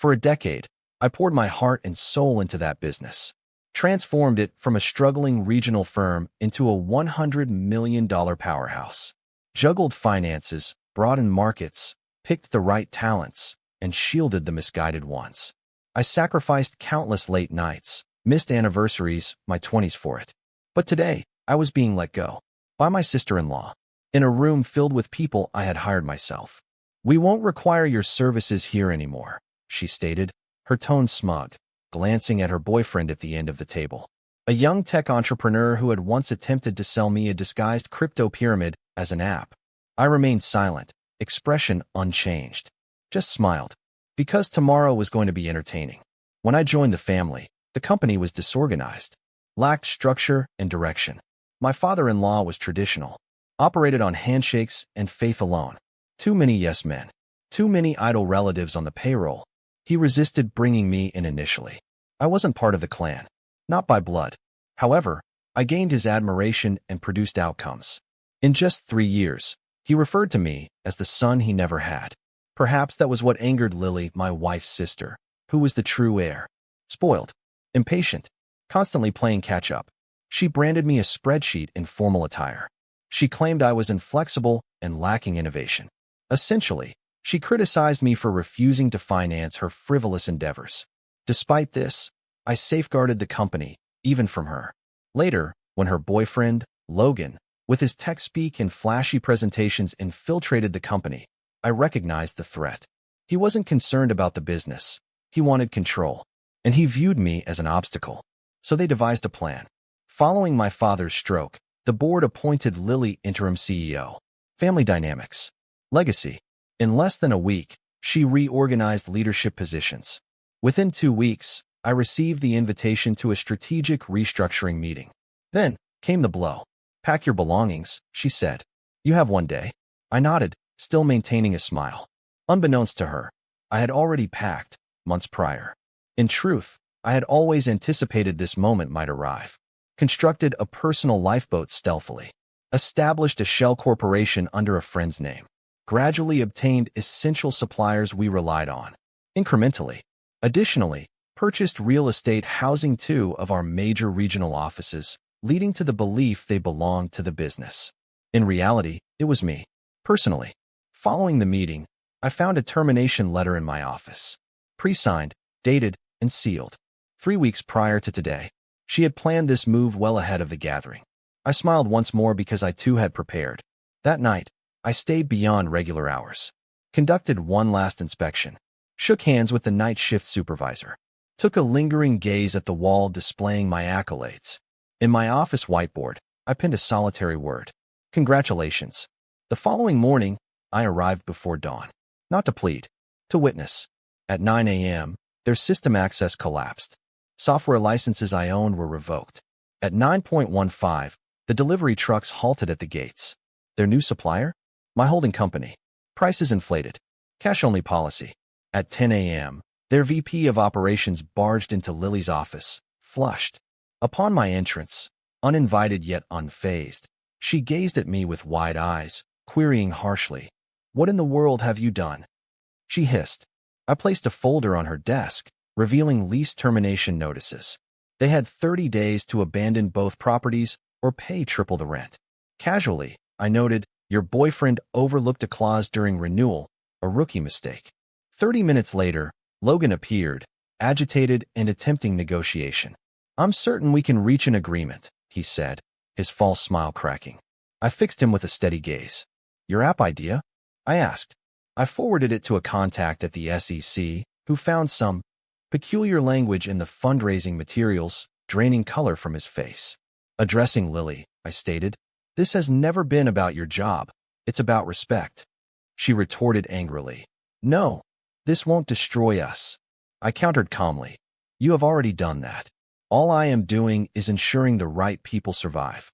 For a decade, I poured my heart and soul into that business, transformed it from a struggling regional firm into a $100 million powerhouse, juggled finances, broadened markets, picked the right talents, and shielded the misguided ones. I sacrificed countless late nights, missed anniversaries, my 20s for it. But today, I was being let go by my sister-in-law in a room filled with people I had hired myself. "We won't require your services here anymore," she stated, her tone smug, glancing at her boyfriend at the end of the table, a young tech entrepreneur who had once attempted to sell me a disguised crypto pyramid as an app. I remained silent, expression unchanged. Just smiled, because tomorrow was going to be entertaining. When I joined the family, the company was disorganized, lacked structure and direction. My father-in-law was traditional, operated on handshakes and faith alone. Too many yes men, too many idle relatives on the payroll. He resisted bringing me in initially. I wasn't part of the clan, not by blood. However, I gained his admiration and produced outcomes. In just 3 years, he referred to me as the son he never had. Perhaps that was what angered Lily, my wife's sister, who was the true heir. Spoiled, impatient, constantly playing catch-up. She branded me a spreadsheet in formal attire. She claimed I was inflexible and lacking innovation. Essentially, she criticized me for refusing to finance her frivolous endeavors. Despite this, I safeguarded the company, even from her. Later, when her boyfriend, Logan, with his tech speak and flashy presentations infiltrated the company, I recognized the threat. He wasn't concerned about the business. He wanted control, and he viewed me as an obstacle. So they devised a plan. Following my father's stroke, the board appointed Lily interim CEO. Family dynamics. Legacy. In less than a week, she reorganized leadership positions. Within 2 weeks, I received the invitation to a strategic restructuring meeting. Then came the blow. "Pack your belongings," she said. "You have 1 day." I nodded, still maintaining a smile. Unbeknownst to her, I had already packed, months prior. In truth, I had always anticipated this moment might arrive. Constructed a personal lifeboat stealthily. Established a shell corporation under a friend's name. Gradually obtained essential suppliers we relied on, incrementally. Additionally, purchased real estate housing 2 of our major regional offices, leading to the belief they belonged to the business. In reality, it was me, personally. Following the meeting, I found a termination letter in my office. Pre-signed, dated, and sealed. 3 weeks prior to today, she had planned this move well ahead of the gathering. I smiled once more because I too had prepared. That night, I stayed beyond regular hours. Conducted one last inspection. Shook hands with the night shift supervisor. Took a lingering gaze at the wall displaying my accolades. In my office whiteboard, I pinned a solitary word. "Congratulations." The following morning, I arrived before dawn. Not to plead, to witness. At 9 a.m., their system access collapsed. Software licenses I owned were revoked. At 9:15, the delivery trucks halted at the gates. Their new supplier? My holding company. Prices inflated. Cash-only policy. At 10 a.m., their VP of operations barged into Lily's office, flushed. Upon my entrance, uninvited yet unfazed, she gazed at me with wide eyes, querying harshly, "What in the world have you done?" She hissed. I placed a folder on her desk, revealing lease termination notices. They had 30 days to abandon both properties or pay triple the rent. Casually, I noted, "Your boyfriend overlooked a clause during renewal, a rookie mistake." 30 minutes later, Logan appeared, agitated and attempting negotiation. "I'm certain we can reach an agreement," he said, his false smile cracking. I fixed him with a steady gaze. "Your app idea?" I asked. I forwarded it to a contact at the SEC, who found some peculiar language in the fundraising materials, draining color from his face. Addressing Lily, I stated, "This has never been about your job. It's about respect." She retorted angrily, "No, this won't destroy us." I countered calmly, "You have already done that. All I am doing is ensuring the right people survive."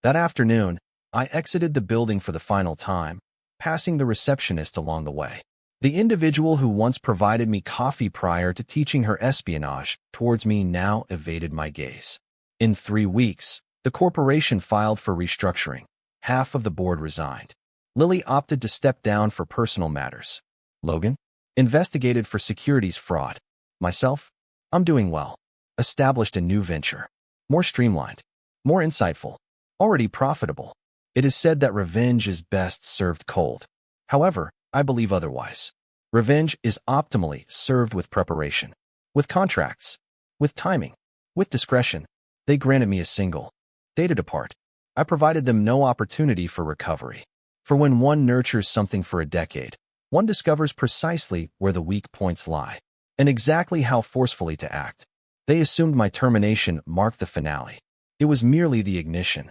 That afternoon, I exited the building for the final time, passing the receptionist along the way. The individual who once provided me coffee prior to teaching her espionage towards me now evaded my gaze. In 3 weeks, the corporation filed for restructuring. Half of the board resigned. Lily opted to step down for personal matters. Logan? Investigated for securities fraud. Myself? I'm doing well. Established a new venture. More streamlined. More insightful. Already profitable. It is said that revenge is best served cold. However, I believe otherwise. Revenge is optimally served with preparation. With contracts. With timing. With discretion. They granted me a single. Dated apart. I provided them no opportunity for recovery. For when one nurtures something for a decade, one discovers precisely where the weak points lie, and exactly how forcefully to act. They assumed my termination marked the finale. It was merely the ignition.